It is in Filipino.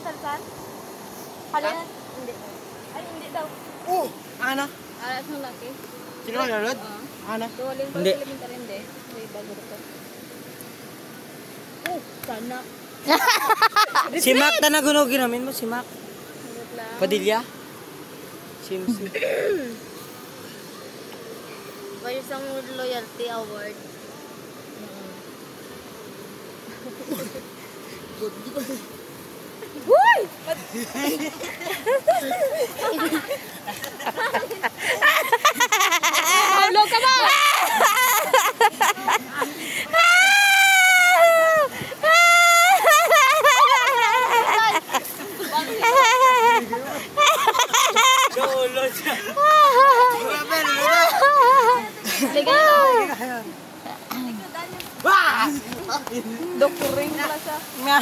Salsan? Halina. Hindi. Ay, hindi daw. Ano? Alas ng laki. Sino ka nalod? Ano? Duwalin ko Hindi. elementar hindi. May bago ito. Sana. Si Mac na nagunugin namin mo, si Mac. Hindi lang. Padilla? Simsi. Ba isang loyalty award? Uy! Hulog ka ba? Cholo siya. Liga na. Dokuring pala siya. Nga.